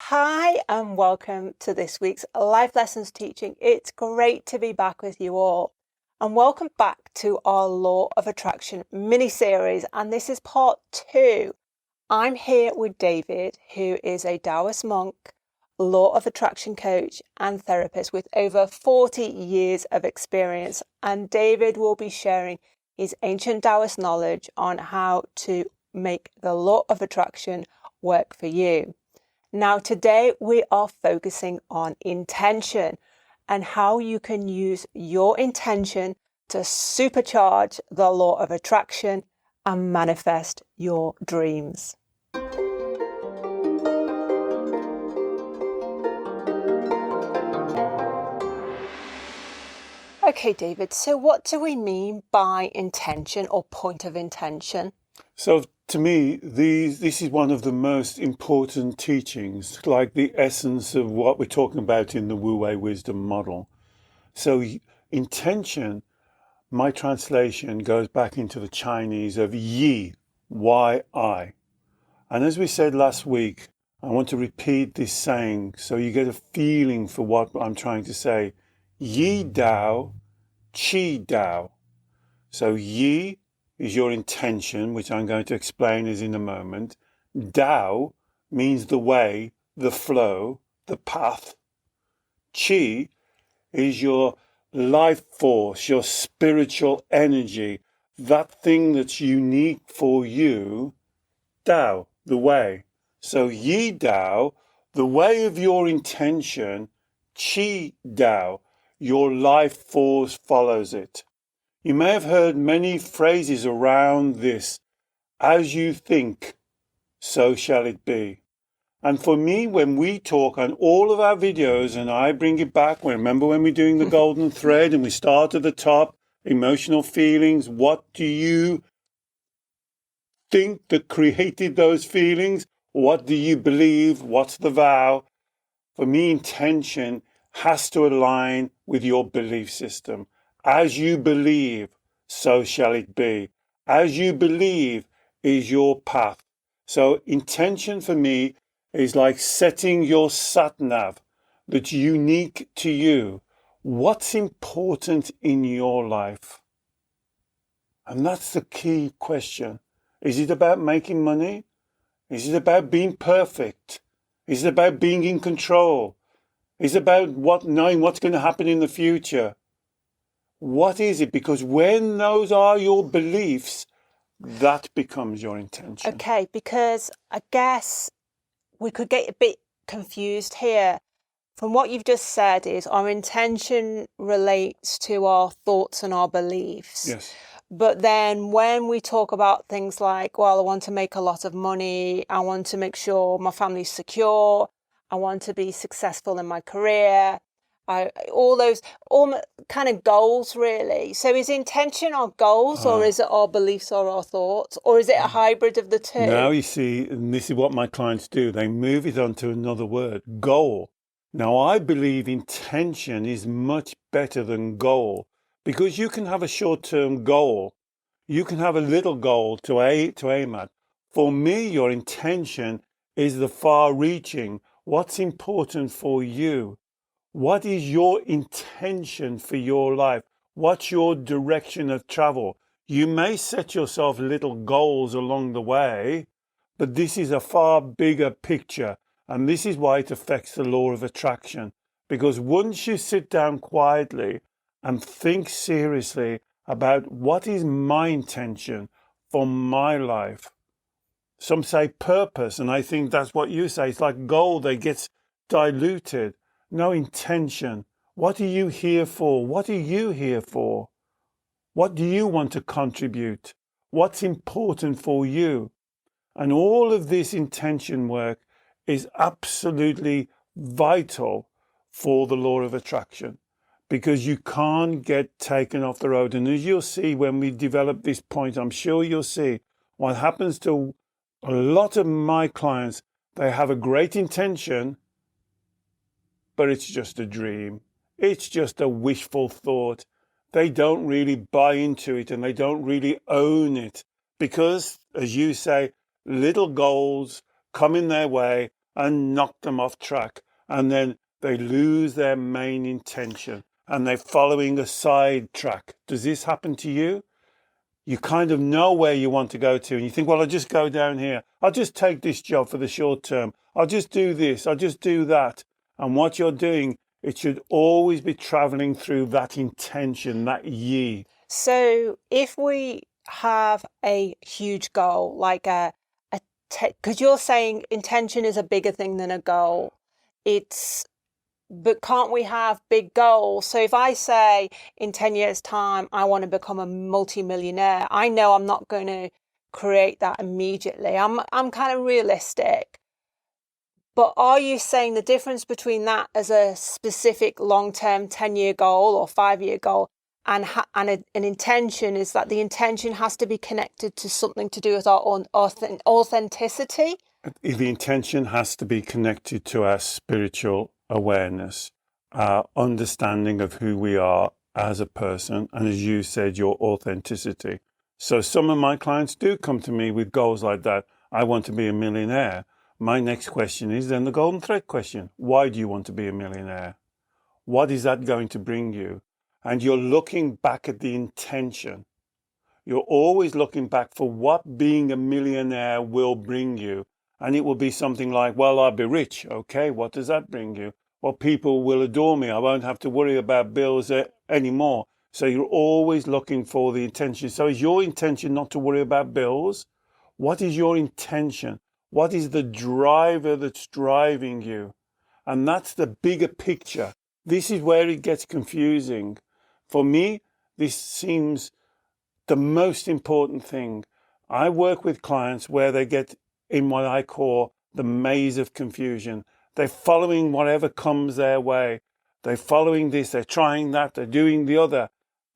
Hi, and welcome to this week's Life Lessons teaching. It's great to be back with you all. And welcome back to our Law of Attraction mini-series. And this is part 2. I'm here with David, who is a Taoist monk, Law of Attraction coach, and therapist with over 40 years of experience. And David will be sharing his ancient Taoist knowledge on how to make the Law of Attraction work for you. Now, today we are focusing on intention and how you can use your intention to supercharge the law of attraction and manifest your dreams. Okay, David, so what do we mean by intention or point of intention? So to me, this is one of the most important teachings, like the essence of what we're talking about in the Wu-Wei wisdom model. So intention, my translation goes back into the Chinese of yi, Y-I. And as we said last week, I want to repeat this saying so you get a feeling for what I'm trying to say. Yi Dao, Qi Dao. So yi is your intention, which I'm going to explain is in a moment. Dao means the way, the flow, the path. Qi is your life force, your spiritual energy, that thing that's unique for you. Dao, the way. So Yi Dao, the way of your intention. Qi Dao, your life force follows it. You may have heard many phrases around this. As you think, so shall it be. And for me, when we talk on all of our videos, and I bring it back, remember when we're doing the golden thread and we start at the top, emotional feelings, what do you think that created those feelings? What do you believe? What's the vow? For me, intention has to align with your belief system. As you believe, so shall it be. As you believe is your path. So intention for me is like setting your sat-nav that's unique to you. What's important in your life? And that's the key question. Is it about making money? Is it about being perfect? Is it about being in control? Is it about knowing what's going to happen in the future? What is it? Because when those are your beliefs, that becomes your intention. Okay, because I guess we could get a bit confused here. From what you've just said is our intention relates to our thoughts and our beliefs. Yes. But then when we talk about things like, well, I want to make a lot of money, I want to make sure my family's secure, I want to be successful in my career, all kind of goals, really. So is intention our goals, or is it our beliefs or our thoughts, or is it a hybrid of the two? Now you see, and this is what my clients do, they move it on to another word, goal. Now I believe intention is much better than goal, because you can have a short-term goal. You can have a little goal to aim at. For me, your intention is the far-reaching. What's important for you? What is your intention for your life? What's your direction of travel? You may set yourself little goals along the way, but this is a far bigger picture. And this is why it affects the law of attraction. Because once you sit down quietly and think seriously about what is my intention for my life, some say purpose, and I think that's what you say. It's like gold that gets diluted. No, intention. What are you here for? What are you here for? What do you want to contribute? What's important for you? And all of this intention work is absolutely vital for the law of attraction, because you can't get taken off the road. And as you'll see when we develop this point, I'm sure you'll see what happens to a lot of my clients. They have a great intention, but it's just a dream. It's just a wishful thought. They don't really buy into it and they don't really own it because, as you say, little goals come in their way and knock them off track. And then they lose their main intention and they're following a side track. Does this happen to you? You kind of know where you want to go to and you think, well, I'll just go down here. I'll just take this job for the short term. I'll just do this. I'll just do that. And what you're doing, it should always be traveling through that intention, that yi. So if we have a huge goal, like because you're saying intention is a bigger thing than a goal. But can't we have big goals? So if I say in 10 years' time, I want to become a multimillionaire, I know I'm not going to create that immediately. I'm kind of realistic. But are you saying the difference between that as a specific long-term 10-year goal or 5-year goal and an intention is that the intention has to be connected to something to do with our own authenticity? The intention has to be connected to our spiritual awareness, our understanding of who we are as a person, and as you said, your authenticity. So some of my clients do come to me with goals like that. I want to be a millionaire. My next question is then the golden thread question. Why do you want to be a millionaire? What is that going to bring you? And you're looking back at the intention. You're always looking back for what being a millionaire will bring you. And it will be something like, well, I'll be rich. Okay, what does that bring you? Well, people will adore me. I won't have to worry about bills anymore. So you're always looking for the intention. So is your intention not to worry about bills? What is your intention? What is the driver that's driving you? And that's the bigger picture. This is where it gets confusing. For me, this seems the most important thing. I work with clients where they get in what I call the maze of confusion. They're following whatever comes their way. They're following this, they're trying that, they're doing the other.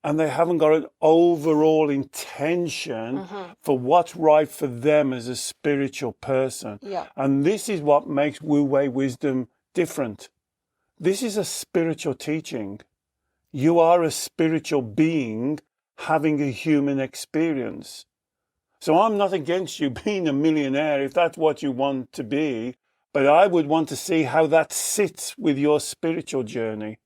And they haven't got an overall intention for what's right for them as a spiritual person. Yeah. And this is what makes Wu Wei wisdom different. This is a spiritual teaching. You are a spiritual being having a human experience. So I'm not against you being a millionaire if that's what you want to be, but I would want to see how that sits with your spiritual journey.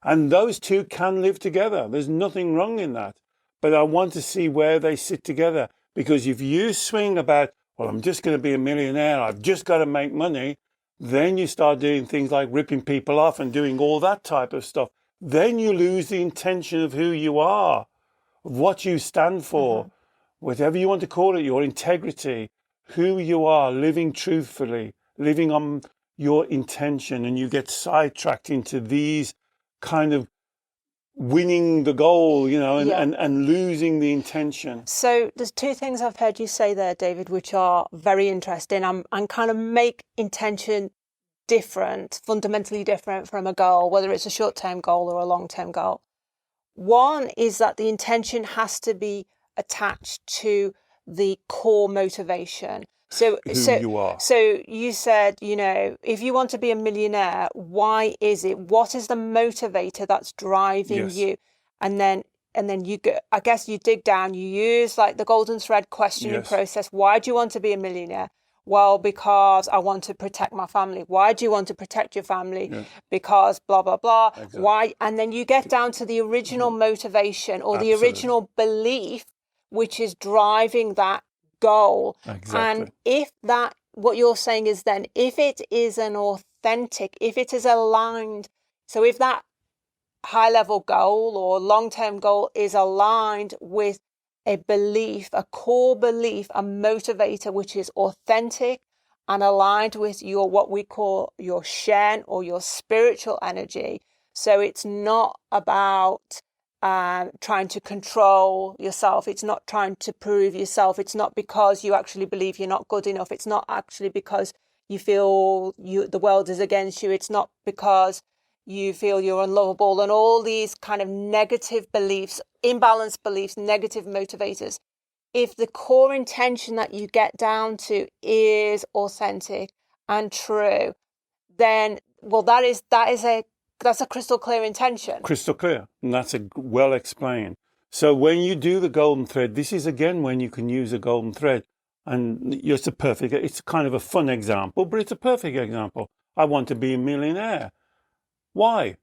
And those two can live together. There's nothing wrong in that. But I want to see where they sit together. Because if you swing about, well, I'm just going to be a millionaire, I've just got to make money, then you start doing things like ripping people off and doing all that type of stuff. Then you lose the intention of who you are, of what you stand for, whatever you want to call it, your integrity, who you are, living truthfully, living on your intention, and you get sidetracked into these kind of winning the goal, you know, and losing the intention. So there's two things I've heard you say there, David, which are very interesting and kind of make intention different, fundamentally different from a goal, whether it's a short-term goal or a long-term goal. One is that the intention has to be attached to the core motivation. So you are. So you said, you know, if you want to be a millionaire, why is it? What is the motivator that's driving you? And then you go, I guess you dig down, you use like the golden thread questioning process. Why do you want to be a millionaire? Well, because I want to protect my family. Why do you want to protect your family? Because blah, blah, blah. Exactly. Why? And then you get down to the original motivation or the original belief, which is driving that goal. Exactly. And if that, what you're saying is then, if it is an authentic, if it is aligned, so if that high level goal or long-term goal is aligned with a belief, a core belief, a motivator, which is authentic and aligned with your, what we call your Shen or your spiritual energy. So it's not about trying to control yourself. It's not trying to prove yourself. It's not because you actually believe you're not good enough. It's not actually because you feel the world is against you. It's not because you feel you're unlovable and all these kind of negative beliefs, imbalanced beliefs, negative motivators. If the core intention that you get down to is authentic and true, then, well, that's a crystal clear intention. Crystal clear. And that's well explained. So when you do the golden thread, this is again when you can use a golden thread. And it's kind of a fun example, but it's a perfect example. I want to be a millionaire. Why?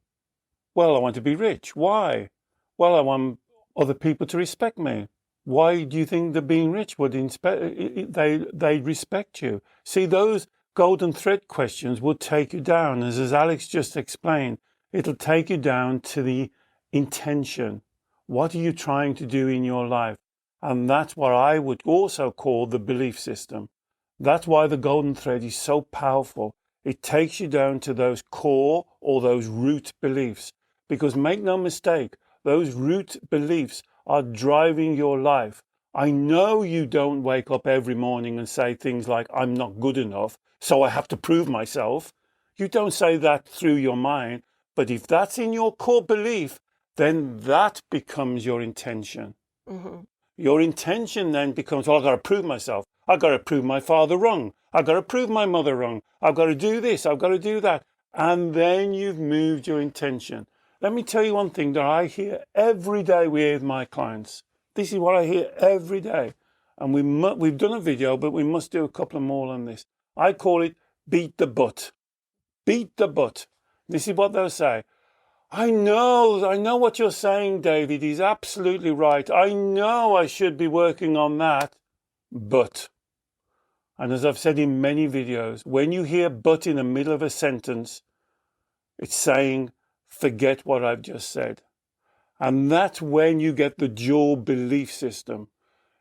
Well, I want to be rich. Why? Well, I want other people to respect me. Why do you think that being rich would they respect you? See, those golden thread questions will take you down. As Alex just explained, it'll take you down to the intention. What are you trying to do in your life? And that's what I would also call the belief system. That's why the golden thread is so powerful. It takes you down to those core or those root beliefs. Because make no mistake, those root beliefs are driving your life. I know you don't wake up every morning and say things like, I'm not good enough, so I have to prove myself. You don't say that through your mind. But if that's in your core belief, then that becomes your intention. Mm-hmm. Your intention then becomes, well, I've got to prove myself. I've got to prove my father wrong. I've got to prove my mother wrong. I've got to do this. I've got to do that. And then you've moved your intention. Let me tell you one thing that I hear every day with my clients. This is what I hear every day. And we've done a video, but we must do a couple more on this. I call it beat the butt. Beat the butt. This is what they'll say. I know what you're saying, David, is absolutely right. I know I should be working on that, but, and as I've said in many videos, when you hear but in the middle of a sentence, it's saying, forget what I've just said. And that's when you get the dual belief system.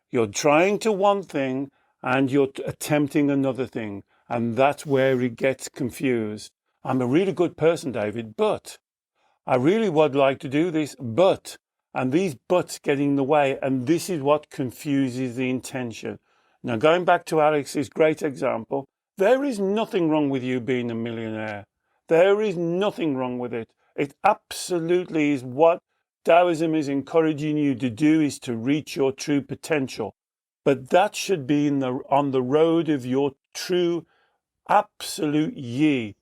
You're trying to one thing and you're attempting another thing. And that's where it gets confused. I'm a really good person, David, but I really would like to do this, but, and these buts get in the way, and this is what confuses the intention. Now, going back to Alex's great example, there is nothing wrong with you being a millionaire. There is nothing wrong with it. It absolutely is what Taoism is encouraging you to do, is to reach your true potential. But that should be on the road of your true, absolute yi.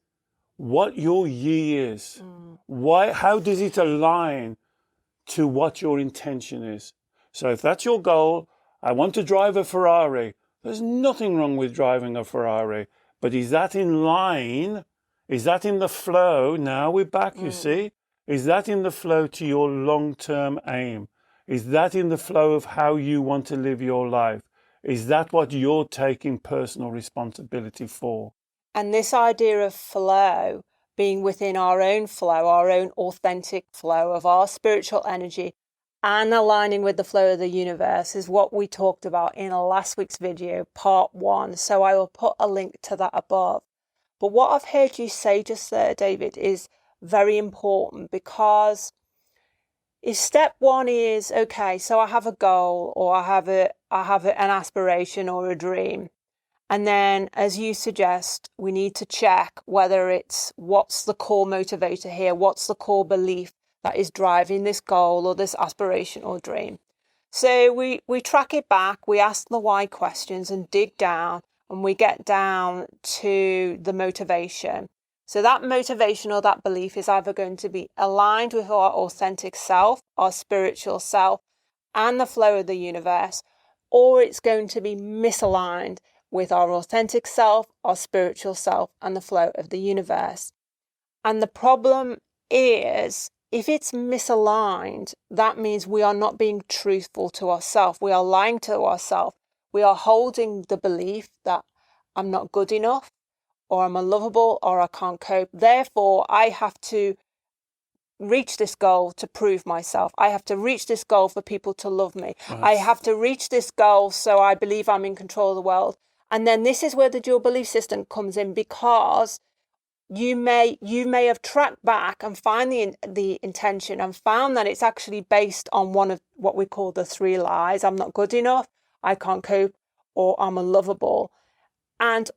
What your yi is. How does it align to what your intention is? So if that's your goal, I want to drive a Ferrari. There's nothing wrong with driving a Ferrari. But is that in line? Is that in the flow? Now we're back, you see? Is that in the flow to your long-term aim? Is that in the flow of how you want to live your life? Is that what you're taking personal responsibility for? And this idea of flow, being within our own flow, our own authentic flow of our spiritual energy and aligning with the flow of the universe, is what we talked about in last week's video, part 1. So I will put a link to that above. But what I've heard you say just there, David, is very important, because if step 1 is, okay, so I have a goal, or I have an aspiration or a dream. And then, as you suggest, we need to check whether it's what's the core motivator here, what's the core belief that is driving this goal or this aspiration or dream. So we track it back, we ask the why questions and dig down, and we get down to the motivation. So that motivation or that belief is either going to be aligned with our authentic self, our spiritual self, and the flow of the universe, or it's going to be misaligned with our authentic self, our spiritual self, and the flow of the universe. And the problem is, if it's misaligned, that means we are not being truthful to ourselves. We are lying to ourselves. We are holding the belief that I'm not good enough, or I'm unlovable, or I can't cope. Therefore, I have to reach this goal to prove myself. I have to reach this goal for people to love me. Right. I have to reach this goal so I believe I'm in control of the world. And then this is where the dual belief system comes in, because you may have tracked back and find the intention and found that it's actually based on one of what we call the 3 lies. I'm not good enough, I can't cope, or I'm unlovable. And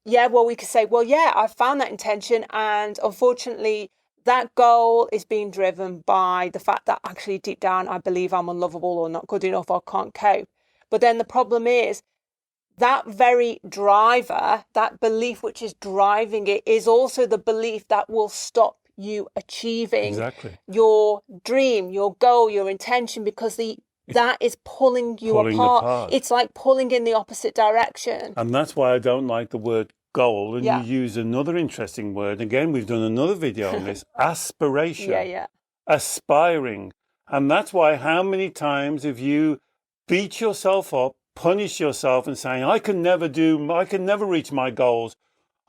yeah, well, we could say, well, yeah, I found that intention, and unfortunately that goal is being driven by the fact that actually deep down I believe I'm unlovable or not good enough or can't cope. But then the problem is, that very driver, that belief which is driving it, is also the belief that will stop you achieving Exactly. your dream, your goal, your intention, because the that is pulling you apart. It's like pulling in the opposite direction. And that's why I don't like the word goal. And you use another interesting word. Again, we've done another video on this, aspiration. Aspiring. And that's why how many times have you beat yourself up, punish yourself and saying, I can never reach my goals.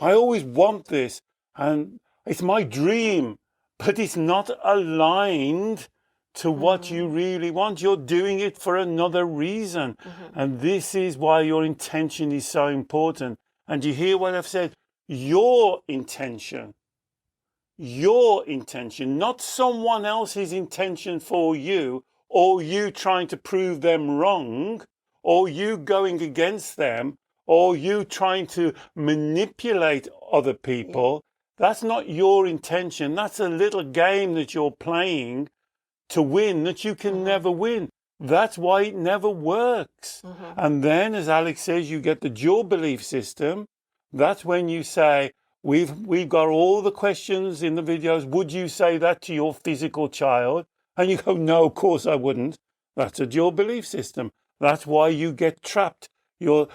I always want this and it's my dream, but it's not aligned to what you really want. You're doing it for another reason. And this is why your intention is so important. And you hear what I've said? Your intention, not someone else's intention for you, or you trying to prove them wrong, or you going against them, or you trying to manipulate other people. That's not your intention. That's a little game that you're playing to win that you can never win. That's why it never works. And then, as Alex says, you get the dual belief system. That's when you say, we've got all the questions in the videos. Would you say that to your physical child? And you go, no, of course I wouldn't. That's a dual belief system. That's why you get trapped. You're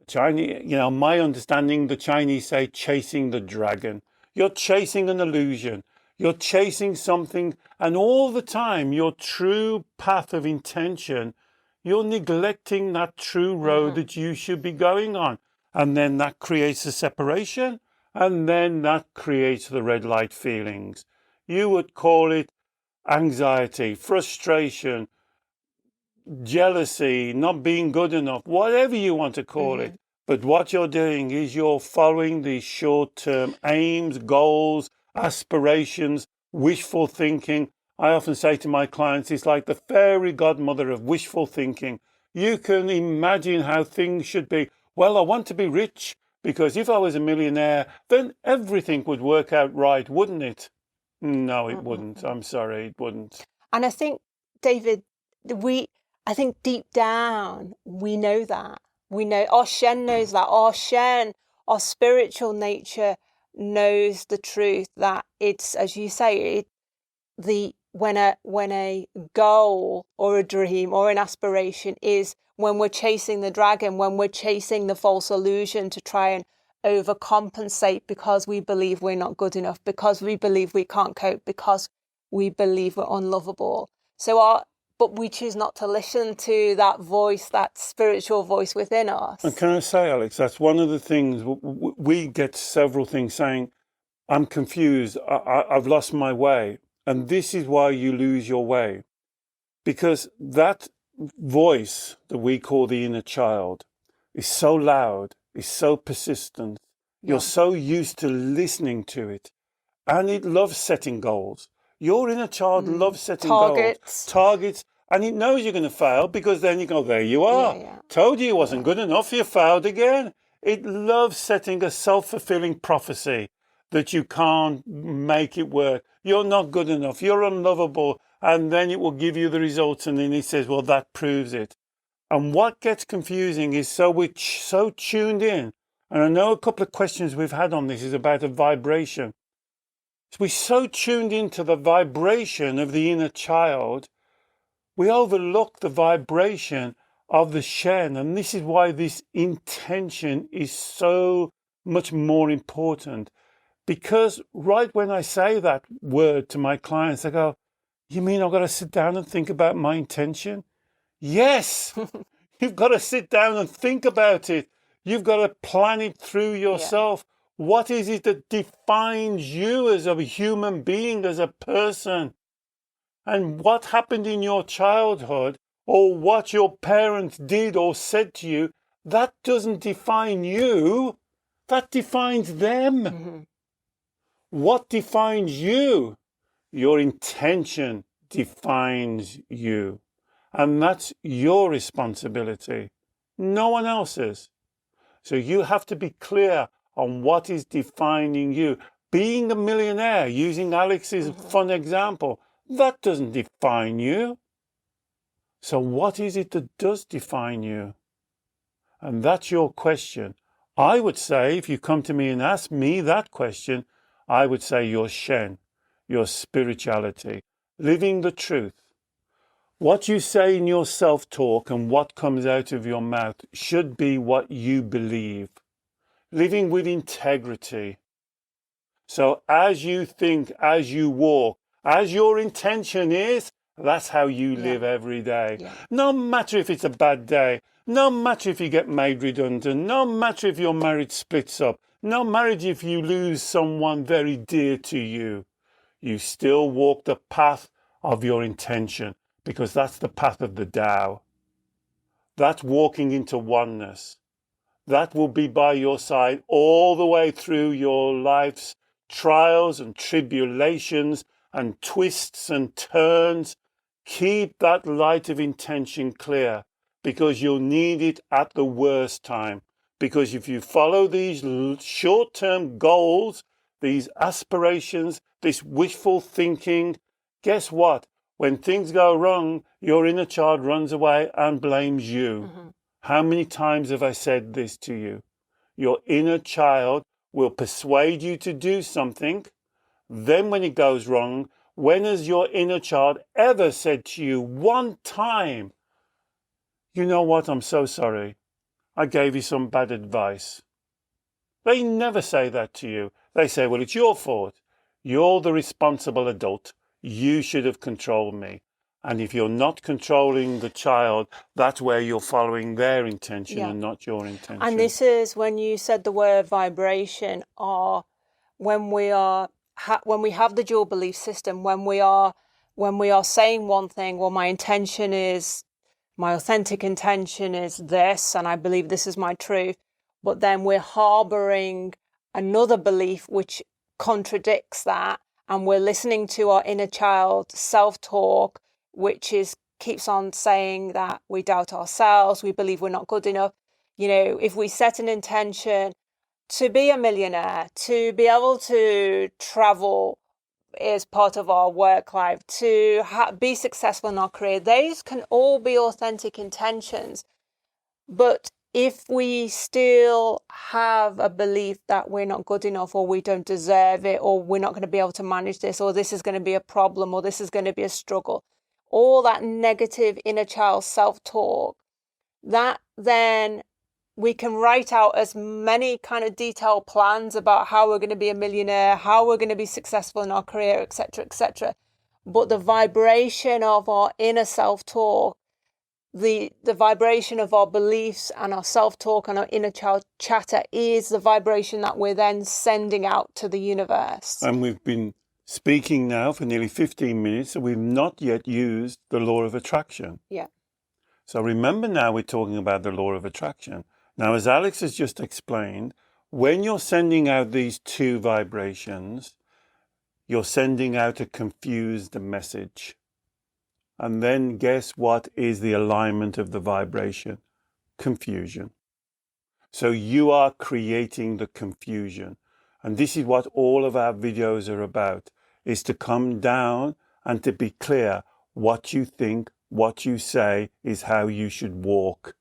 Chinese, my understanding, the Chinese say chasing the dragon. You're chasing an illusion. You're chasing something, and all the time, your true path of intention, you're neglecting that true road that you should be going on. And then that creates a separation, and then that creates the red light feelings. You would call it anxiety, frustration, jealousy, not being good enough, whatever you want to call it. But what you're doing is you're following these short-term aims, goals, aspirations, wishful thinking. I often say to my clients, it's like the fairy godmother of wishful thinking. You can imagine how things should be. Well, I want to be rich because if I was a millionaire, then everything would work out right, wouldn't it? No, it wouldn't. I'm sorry, it wouldn't. And I think, David, I think deep down, we know that. We know, our Shen knows that. Our Shen, our spiritual nature knows the truth that it's, as you say, when a goal or a dream or an aspiration is when we're chasing the dragon, when we're chasing the false illusion to try and overcompensate because we believe we're not good enough, because we believe we can't cope, because we believe we're unlovable. But we choose not to listen to that voice, that spiritual voice within us. And can I say, Alex, that's one of the things, we get several things saying, I'm confused, I've lost my way. And this is why you lose your way. Because that voice that we call the inner child is so loud, is so persistent. You're so used to listening to it. And it loves setting goals. Your inner child loves setting targets, and it knows you're going to fail because then you go, there you are. Told you it wasn't good enough, you failed again. It loves setting a self-fulfilling prophecy that you can't make it work. You're not good enough, you're unlovable, and then it will give you the results, and then it says, well, that proves it. And what gets confusing is we're so tuned in, and I know a couple of questions we've had on this is about a vibration. We're so tuned into the vibration of the inner child, we overlook the vibration of the Shen. And this is why this intention is so much more important. Because right when I say that word to my clients, I go, you mean I've got to sit down and think about my intention? Yes, you've got to sit down and think about it. You've got to plan it through yourself. What is it that defines you as a human being, as a person? And what happened in your childhood, or what your parents did or said to you, that doesn't define you. That defines them. What defines you? Your intention defines you. And that's your responsibility, no one else's. So you have to be clear on what is defining you. Being a millionaire, using Alex's fun example, that doesn't define you. So what is it that does define you? And that's your question. I would say, if you come to me and ask me that question, I would say your Shen, your spirituality, living the truth. What you say in your self-talk and what comes out of your mouth should be what you believe. Living with integrity. So as you think, as you walk, as your intention is, that's how you live every day. Yeah. No matter if it's a bad day, no matter if you get made redundant, no matter if your marriage splits up, no matter if you lose someone very dear to you, you still walk the path of your intention, because that's the path of the Tao. That's walking into oneness. That will be by your side all the way through your life's trials and tribulations and twists and turns. Keep that light of intention clear, because you'll need it at the worst time. Because if you follow these short-term goals, these aspirations, this wishful thinking, guess what? When things go wrong, your inner child runs away and blames you. How many times have I said this to you? Your inner child will persuade you to do something. Then when it goes wrong, when has your inner child ever said to you one time, you know what, I'm so sorry, I gave you some bad advice? They never say that to you. They say, well, it's your fault. You're the responsible adult. You should have controlled me. And if you're not controlling the child, that's where you're following their intention and not your intention. And this is when you said the word vibration, or when we have the dual belief system, when we are saying one thing, well, my authentic intention is this, and I believe this is my truth, but then we're harboring another belief which contradicts that, and we're listening to our inner child self-talk, which keeps on saying that we doubt ourselves, we believe we're not good enough. You know, if we set an intention to be a millionaire, to be able to travel as part of our work life, to be successful in our career, these can all be authentic intentions. But if we still have a belief that we're not good enough, or we don't deserve it, or we're not going to be able to manage this, or this is going to be a problem, or this is going to be a struggle, all that negative inner child self-talk, that then we can write out as many kind of detailed plans about how we're going to be a millionaire, how we're going to be successful in our career, etc., etc. But the vibration of our inner self-talk, the vibration of our beliefs and our self-talk and our inner child chatter is the vibration that we're then sending out to the universe. And we've been speaking now for nearly 15 minutes, and we've not yet used the law of attraction. Yeah. So remember, now we're talking about the law of attraction. Now, as Alex has just explained, when you're sending out these two vibrations, you're sending out a confused message. And then guess what is the alignment of the vibration? Confusion. So you are creating the confusion. And this is what all of our videos are about, is to come down and to be clear. What you think, what you say is how you should walk,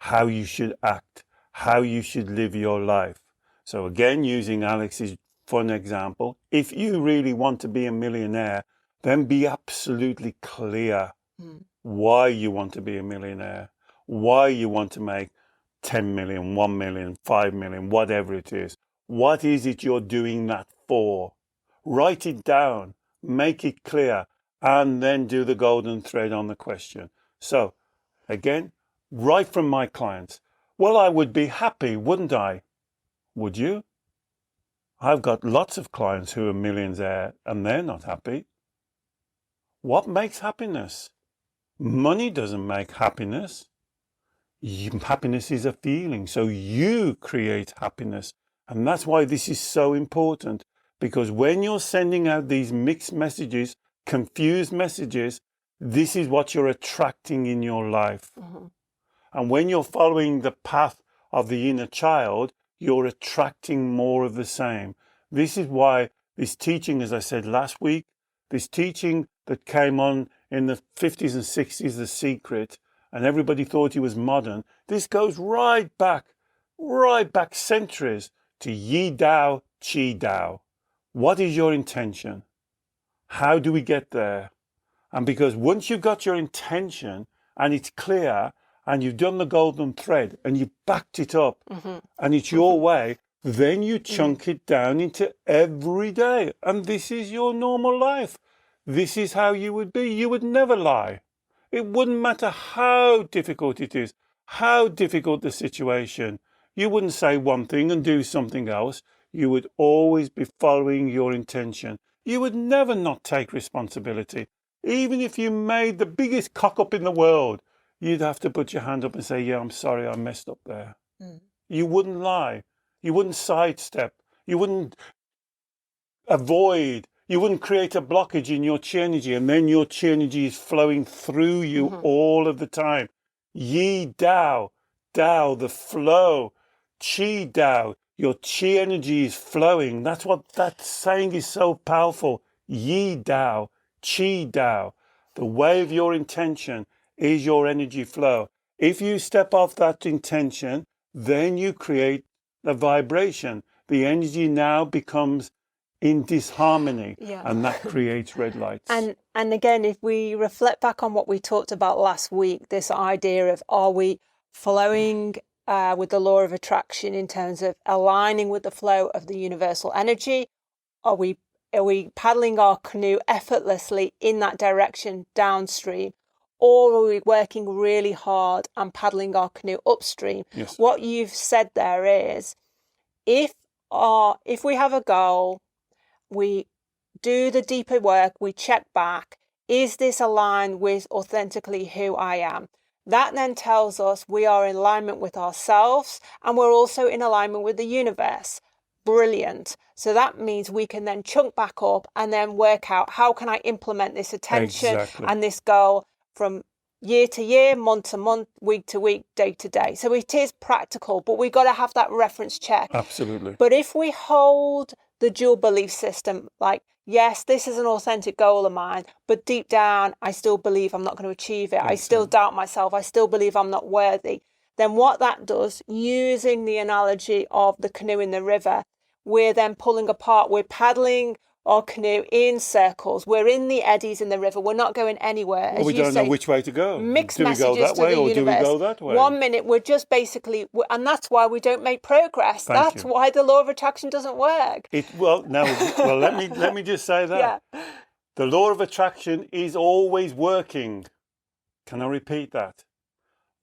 how you should act, how you should live your life. So again, using Alex's fun example, if you really want to be a millionaire, then be absolutely clear why you want to be a millionaire, why you want to make 10 million, 1 million, 5 million, whatever it is. What is it you're doing that for? Write it down, make it clear, and then do the golden thread on the question. So again, right from my clients, well, I would be happy, wouldn't I? Would you? I've got lots of clients who are millionaires and they're not happy. What makes happiness? Money doesn't make happiness. Happiness is a feeling. So you create happiness. And that's why this is so important. Because when you're sending out these mixed messages, confused messages, this is what you're attracting in your life. And when you're following the path of the inner child, you're attracting more of the same. This is why this teaching, as I said last week, this teaching that came on in the 50s and 60s, The Secret, and everybody thought he was modern, this goes right back centuries to Yi Dao, Qi Dao. What is your intention? How do we get there? And because once you've got your intention and it's clear and you've done the golden thread and you've backed it up and it's your way, then you chunk it down into every day. And this is your normal life. This is how you would be. You would never lie. It wouldn't matter how difficult it is, how difficult the situation. You wouldn't say one thing and do something else. You would always be following your intention. You would never not take responsibility. Even if you made the biggest cock up in the world, you'd have to put your hand up and say, yeah, I'm sorry, I messed up there. You wouldn't lie. You wouldn't sidestep. You wouldn't avoid. You wouldn't create a blockage in your chi energy, and then your chi energy is flowing through you all of the time. Yi Dao, Dao, the flow, Chi Dao, your chi energy is flowing. That's what that saying is so powerful. Yi Dao, Chi Dao. The way of your intention is your energy flow. If you step off that intention, then you create the vibration. The energy now becomes in disharmony, and that creates red lights. And again, if we reflect back on what we talked about last week, this idea of, are we flowing with the law of attraction in terms of aligning with the flow of the universal energy? Are we paddling our canoe effortlessly in that direction downstream? Or are we working really hard and paddling our canoe upstream? Yes. What you've said there is, if we have a goal, we do the deeper work, we check back, is this aligned with authentically who I am? That then tells us we are in alignment with ourselves, and we're also in alignment with the universe. Brilliant. So that means we can then chunk back up and then work out, how can I implement this attention and this goal from year to year, month to month, week to week, day to day. So it is practical, but we've got to have that reference check. Absolutely. But if we hold the dual belief system, like, yes, this is an authentic goal of mine, but deep down, I still believe I'm not going to achieve it. I still doubt myself. I still believe I'm not worthy. Then what that does, using the analogy of the canoe in the river, we're then pulling apart. We're paddling our canoe in circles. We're in the eddies in the river. We're not going anywhere. Well, we don't know which way to go. Mixed do we messages go that to way the or universe. do we go that way? 1 minute we're just basically, and that's why we don't make progress. That's why the law of attraction doesn't work. Let me just say that. Yeah. The law of attraction is always working. Can I repeat that?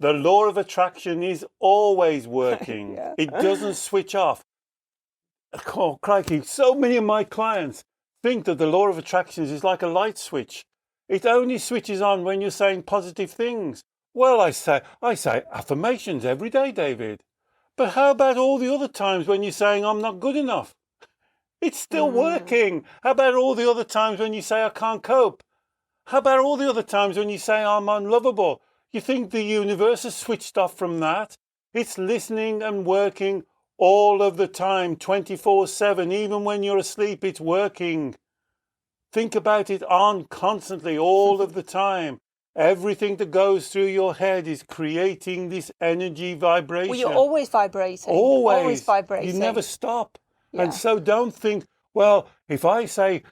The law of attraction is always working. Yeah. It doesn't switch off. Oh, crikey, so many of my clients think that the law of attraction is like a light switch. It only switches on when you're saying positive things. Well, I say affirmations every day, David. But how about all the other times when you're saying I'm not good enough? It's still working. How about all the other times when you say I can't cope? How about all the other times when you say I'm unlovable? You think the universe has switched off from that? It's listening and working all of the time, 24/7. Even when you're asleep, it's working. Think about it on constantly, all of the time. Everything that goes through your head is creating this energy vibration. Well, you're always vibrating. Always vibrating. You never stop. Yeah. And so don't think, well, if I say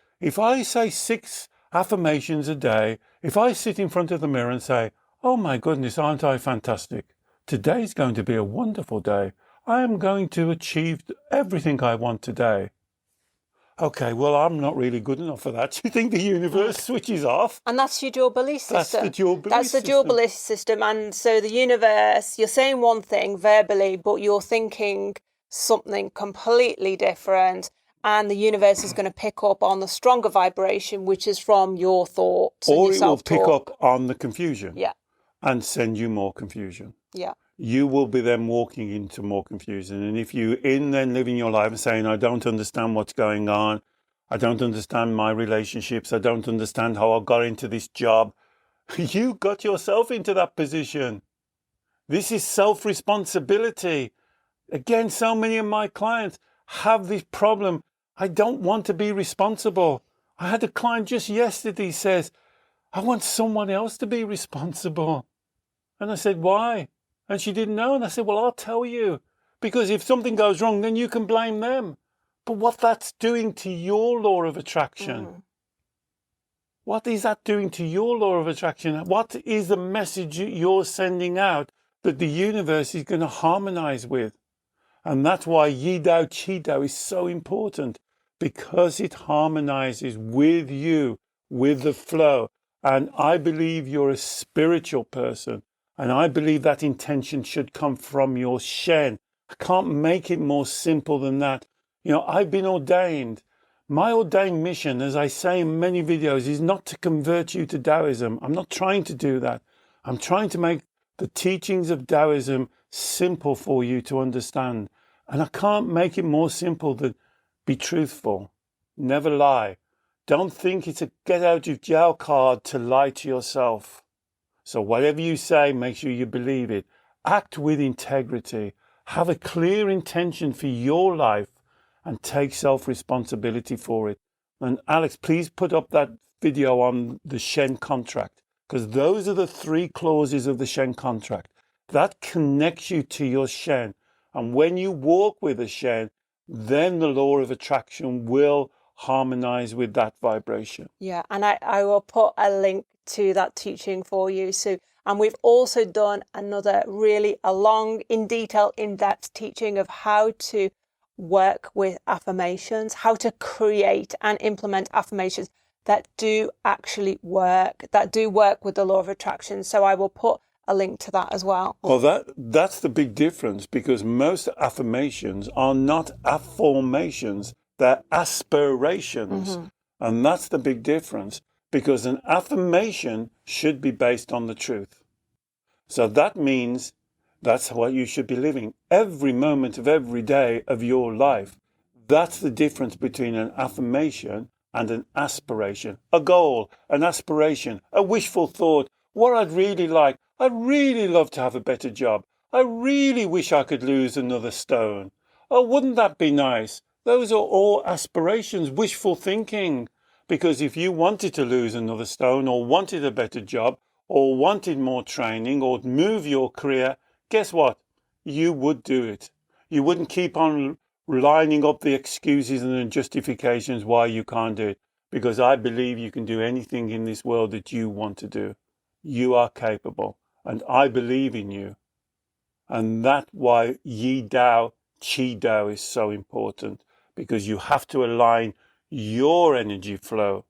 6 affirmations a day, if I sit in front of the mirror and say, oh my goodness, aren't I fantastic? Today's going to be a wonderful day. I am going to achieve everything I want today. Okay, well, I'm not really good enough for that. Do you think the universe switches off? And that's your dual belief system. That's the dual belief That's the dual belief system. And so the universe, you're saying one thing verbally, but you're thinking something completely different. And the universe is going to pick up on the stronger vibration, which is from your thoughts. Or it will pick up on the confusion. Yeah. And send you more confusion. Yeah. You will be then walking into more confusion. And if you then living your life and saying, I don't understand what's going on, I don't understand my relationships, I don't understand how I got into this job, you got yourself into that position. This is self-responsibility. Again, so many of my clients have this problem. I don't want to be responsible. I had a client just yesterday says, I want someone else to be responsible. And I said, why? And she didn't know. And I said, well, I'll tell you. Because if something goes wrong, then you can blame them. But what that's doing to your law of attraction. Mm. Think about it on constantly, all of the time. Everything that goes through your head is creating this energy vibration. Again, so many of my clients have this problem. I don't want to be responsible. I had a client just yesterday says, I want someone else to be responsible. And I said, why? And she didn't know. And I said, well, I'll tell you. Because if something goes wrong, then you can blame them. But what that's doing to your law of attraction. What is that doing to your law of attraction? What is the message you're sending out that the universe is going to harmonize with? And that's why Yi Dao Qi Dao is so important, because it harmonizes with you, with the flow. And I believe you're a spiritual person. And I believe that intention should come from your Shen. I can't make it more simple than that. You know, I've been ordained. My ordained mission, as I say in many videos, is not to convert you to Taoism. I'm not trying to do that. I'm trying to make the teachings of Taoism simple for you to understand. And I can't make it more simple than be truthful, never lie. Don't think it's a get out of jail card to lie to yourself. So whatever you say, make sure you believe it. Act with integrity. Have a clear intention for your life and take self-responsibility for it. And Alex, please put up that video on the Shen contract, because those are the 3 clauses of the Shen contract. That connects you to your Shen. And when you walk with a Shen, then the law of attraction will harmonize with that vibration. Yeah, and I will put a link to that teaching for you. So, and we've also done another really a long, in detail, in-depth teaching of how to work with affirmations, how to create and implement affirmations that do actually work, that do work with the law of attraction. So I will put a link to that as well. Well, that's the big difference, because most affirmations are not affirmations, they're aspirations. And that's the big difference, because an affirmation should be based on the truth. So that means that's what you should be living every moment of every day of your life. That's the difference between an affirmation and an aspiration, a goal, an aspiration, a wishful thought. What I'd really like, I'd really love to have a better job. I really wish I could lose another stone. Oh, wouldn't that be nice? Those are all aspirations, wishful thinking. Because if you wanted to lose another stone, or wanted a better job, or wanted more training, or move your career, guess what? You would do it. You wouldn't keep on lining up the excuses and the justifications why you can't do it. Because I believe you can do anything in this world that you want to do. You are capable. And I believe in you. And that's why Yi Dao, Qi Dao is so important. Because you have to align your energy flow.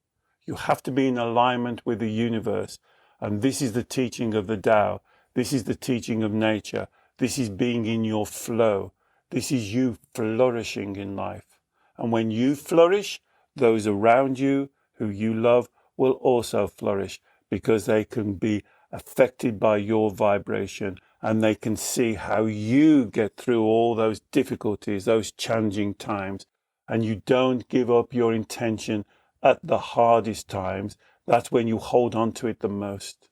You have to be in alignment with the universe. And this is the teaching of the Tao. This is the teaching of nature. This is being in your flow. This is you flourishing in life. And when you flourish, those around you who you love will also flourish, because they can be affected by your vibration, and they can see how you get through all those difficulties, those challenging times, and you don't give up your intention at the hardest times. That's when you hold on to it the most.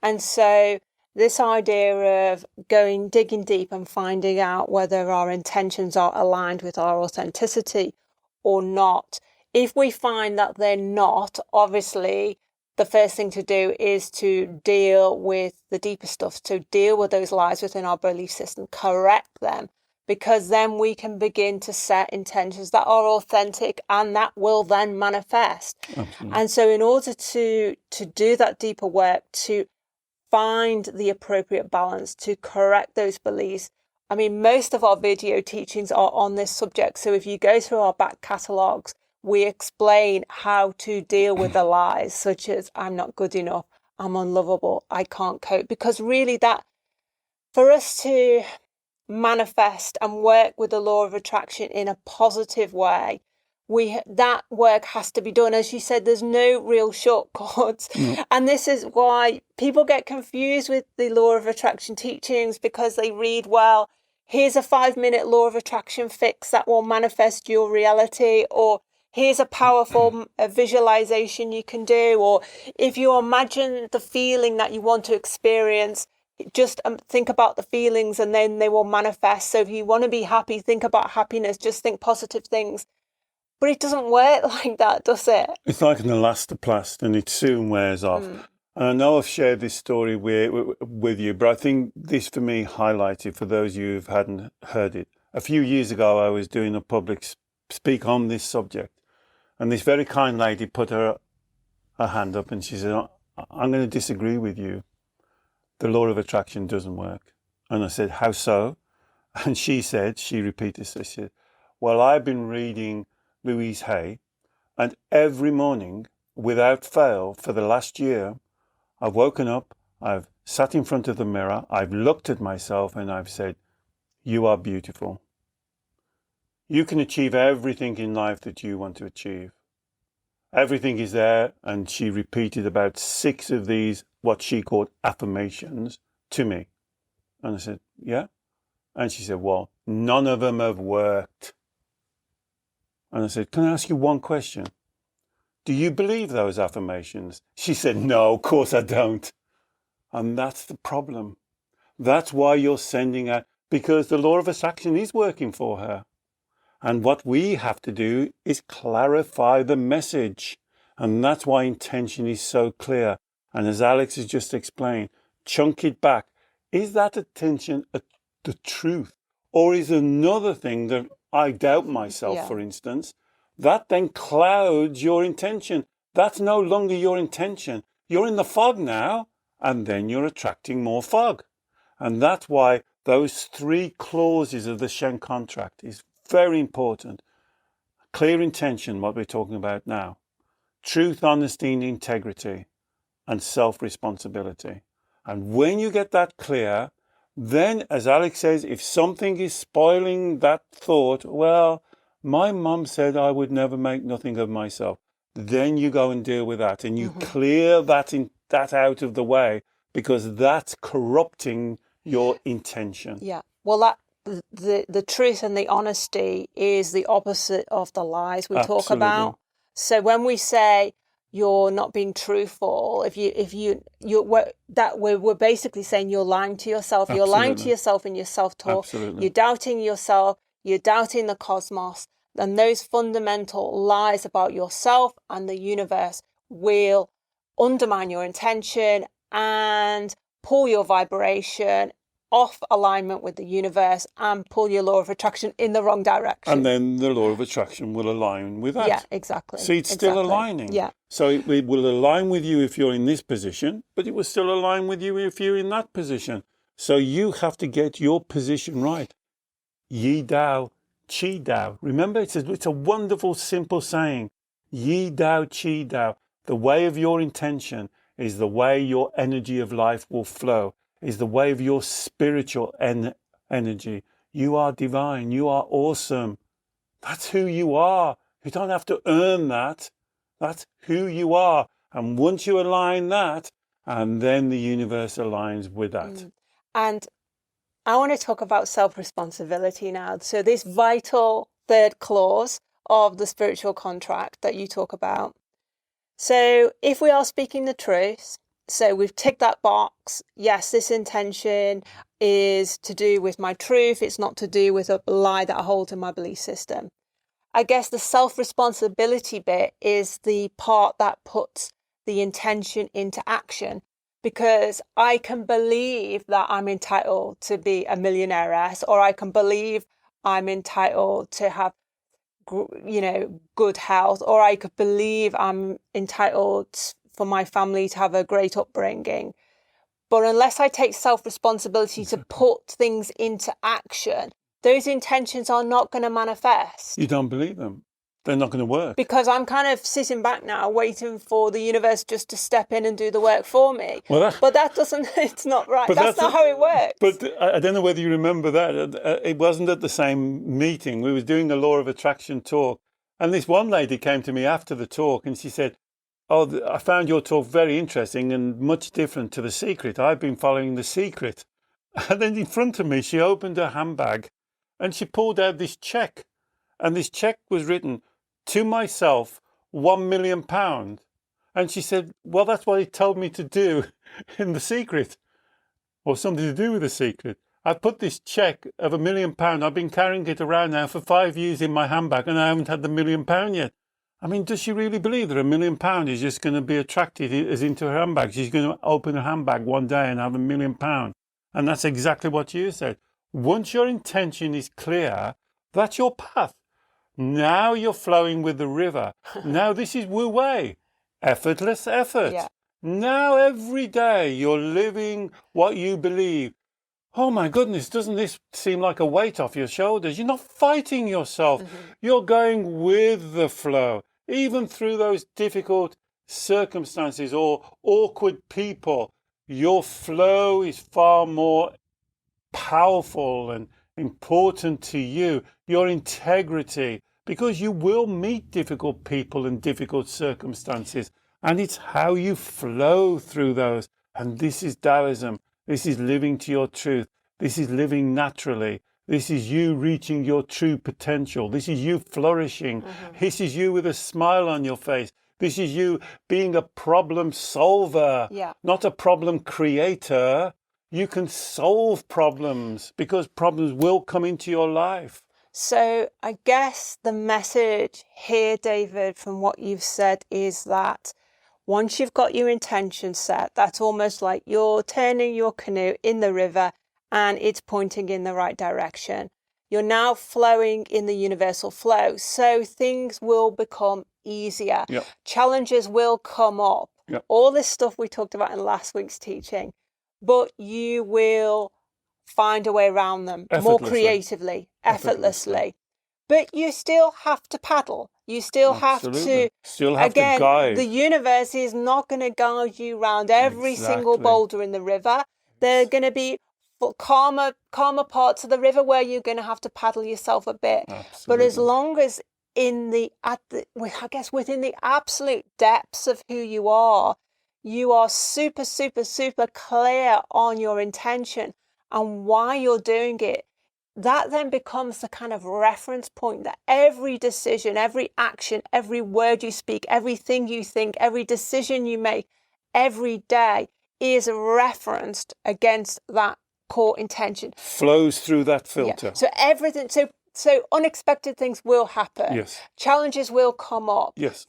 And so this idea of digging deep and finding out whether our intentions are aligned with our authenticity or not. If we find that they're not, obviously, the first thing to do is to deal with the deeper stuff, to deal with those lies within our belief system, correct them, because then we can begin to set intentions that are authentic, and that will then manifest. Absolutely. And so in order to do that deeper work, to find the appropriate balance, to correct those beliefs, I mean, most of our video teachings are on this subject. So if you go through our back catalogues, we explain how to deal with the lies, such as I'm not good enough, I'm unlovable, I can't cope. Because really, that for us to manifest and work with the law of attraction in a positive way, that work has to be done. As you said, there's no real shortcuts. And this is why people get confused with the law of attraction teachings, because they read, well, here's a 5-minute law of attraction fix that will manifest your reality, or here's a powerful visualization you can do, or if you imagine the feeling that you want to experience, just think about the feelings and then they will manifest. So if you want to be happy, think about happiness, just think positive things. But it doesn't work like that, does it? It's like an elastoplast, and it soon wears off. And I know I've shared this story with you, but I think this for me highlighted, for those of you who hadn't heard it. A few years ago, I was doing a public speak on this subject, and this very kind lady put her her hand up and she said, I'm going to disagree with you. The law of attraction doesn't work. And I said, how so? And she repeated, she said, well, I've been reading Louise Hay, and every morning, without fail, for the last year, I've woken up, I've sat in front of the mirror, I've looked at myself, and I've said, you are beautiful. You can achieve everything in life that you want to achieve. Everything is there. And she repeated about 6 of these, what she called affirmations, to me. And I said, yeah. And she said, well, none of them have worked. And I said, can I ask you one question? Do you believe those affirmations? She said, no, of course I don't. And that's the problem. That's why you're sending out, because the law of attraction is working for her. And what we have to do is clarify the message. And that's why intention is so clear. And as Alex has just explained, chunk it back. Is that intention the truth? Or is another thing that I doubt myself, for instance, that then clouds your intention? That's no longer your intention. You're in the fog now, and then you're attracting more fog. And that's why those 3 clauses of the Shen contract is very important. Clear intention, what we're talking about now. Truth, honesty, and integrity, and self-responsibility. And when you get that clear, then, as Alex says, if something is spoiling that thought, well, my mum said I would never make nothing of myself. Then you go and deal with that, and you clear that out of the way, because that's corrupting your intention. Yeah. Well, that the truth and the honesty is the opposite of the lies we talk about. So when we say you're not being truthful, we're basically saying you're lying to yourself. You're lying to yourself in your self-talk. You're doubting yourself. You're doubting the cosmos. And those fundamental lies about yourself and the universe will undermine your intention and pull your vibration off alignment with the universe and pull your law of attraction in the wrong direction. And then the law of attraction will align with that. Yeah, exactly. See, it's still aligning. Yeah. So it will align with you if you're in this position, but it will still align with you if you're in that position. So you have to get your position right. Yi Dao, Qi Dao. Remember, it's a wonderful, simple saying. Yi Dao, Qi Dao. The way of your intention is the way your energy of life will flow, is the way of your spiritual energy. You are divine. You are awesome. That's who you are. You don't have to earn that. That's who you are. And once you align that, and then the universe aligns with that. And I want to talk about self-responsibility now. So this vital 3rd clause of the spiritual contract that you talk about. So if we are speaking the truth, so we've ticked that box. Yes, this intention is to do with my truth. It's not to do with a lie that I hold in my belief system. I guess the self-responsibility bit is the part that puts the intention into action, because I can believe that I'm entitled to be a millionairess, or I can believe I'm entitled to have, good health, or I could believe I'm entitled for my family to have a great upbringing. But unless I take self-responsibility to put things into action, those intentions are not going to manifest. You don't believe them. They're not going to work. Because I'm kind of sitting back now waiting for the universe just to step in and do the work for me. But that doesn't, it's not right. That's not how it works. But I don't know whether you remember that. It wasn't at the same meeting. We was doing the law of attraction talk. And this one lady came to me after the talk and she said, oh, I found your talk very interesting and much different to The Secret. I've been following The Secret. And then in front of me, she opened her handbag and she pulled out this check. And this check was written, to myself, £1 million. And she said, well, that's what he told me to do in The Secret, or something to do with The Secret. I put this check of £1 million. I've been carrying it around now for 5 years in my handbag and I haven't had the £1 million yet. I mean, does she really believe that £1 million is just going to be attracted as into her handbag? She's going to open her handbag one day and have £1 million. And that's exactly what you said. Once your intention is clear, that's your path. Now you're flowing with the river. Now this is Wu Wei. effortless effort. Yeah. Now every day you're living what you believe. Oh my goodness, doesn't this seem like a weight off your shoulders? You're not fighting yourself. You're going with the flow, even through those difficult circumstances or awkward people. Your flow is far more powerful and important to you, your integrity, because you will meet difficult people and difficult circumstances, and it's how you flow through those. And this is Taoism. This is living to your truth. This is living naturally. This is you reaching your true potential. This is you flourishing. This is you with a smile on your face. This is you being a problem solver, not a problem creator. You can solve problems because problems will come into your life. So I guess the message here, David, from what you've said is that once you've got your intention set, that's almost like you're turning your canoe in the river and it's pointing in the right direction. You're now flowing in the universal flow. So things will become easier. Yep. Challenges will come up. Yep. All this stuff we talked about in last week's teaching. But you will find a way around them more creatively, effortlessly. But you still have to paddle. You still have to guide. The universe is not going to guide you around every single boulder in the river. There are going to be calmer parts of the river where you're going to have to paddle yourself a bit. But as long as within the absolute depths of who you are super, super, super clear on your intention and why you're doing it, that then becomes the kind of reference point that every decision, every action, every word you speak, everything you think, every decision you make every day is referenced against that core intention. Flows through that filter. Yeah. So everything, so unexpected things will happen. Yes. Challenges will come up. Yes.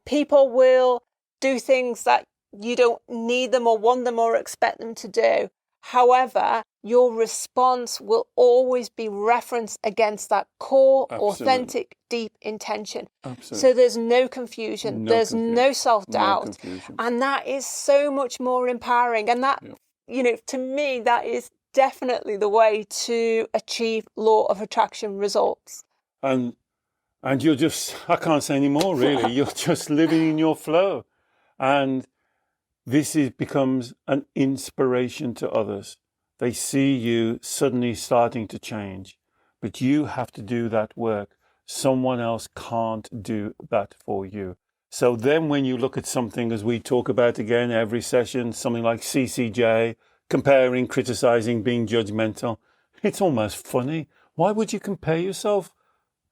People will do things that you don't need them or want them or expect them to do. However, your response will always be referenced against that core, authentic, deep intention. So there's no confusion. There's no self-doubt. And that is so much more empowering. And that, to me, that is definitely the way to achieve law of attraction results. And you're just, I can't say any more really. You're just living in your flow. And this becomes an inspiration to others. They see you suddenly starting to change, but you have to do that work. Someone else can't do that for you. So then when you look at something, as we talk about again every session, something like CCJ, comparing, criticizing, being judgmental, it's almost funny. Why would you compare yourself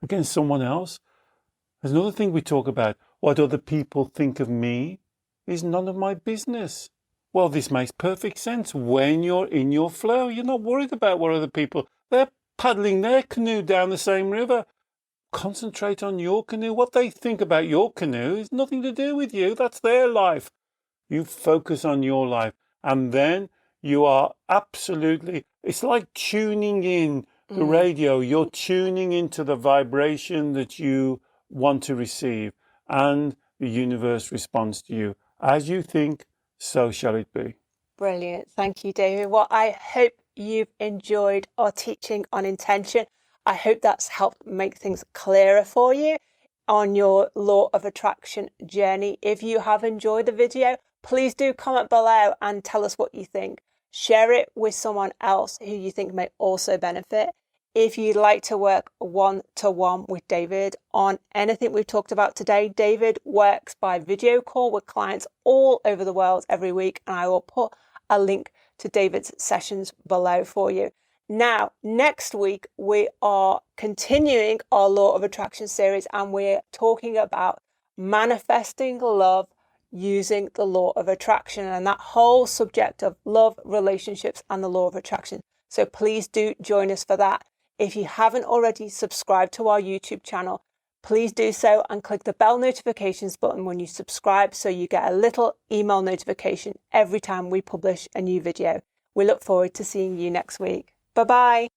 against someone else? There's another thing we talk about. What other people think of me is none of my business. Well, this makes perfect sense. When you're in your flow, you're not worried about what other people, they're paddling their canoe down the same river. Concentrate on your canoe. What they think about your canoe is nothing to do with you. That's their life. You focus on your life. And then you are absolutely, it's like tuning in the radio. You're tuning into the vibration that you want to receive. And the universe responds to you. As you think, so shall it be. Brilliant. Thank you, David. Well, I hope you've enjoyed our teaching on intention. I hope that's helped make things clearer for you on your law of attraction journey. If you have enjoyed the video, please do comment below and tell us what you think. Share it with someone else who you think may also benefit. If you'd like to work one-to-one with David on anything we've talked about today, David works by video call with clients all over the world every week, and I will put a link to David's sessions below for you. Now, next week, we are continuing our Law of Attraction series, and we're talking about manifesting love using the Law of Attraction and that whole subject of love, relationships, and the Law of Attraction. So please do join us for that. If you haven't already subscribed to our YouTube channel, please do so and click the bell notifications button when you subscribe so you get a little email notification every time we publish a new video. We look forward to seeing you next week. Bye-bye.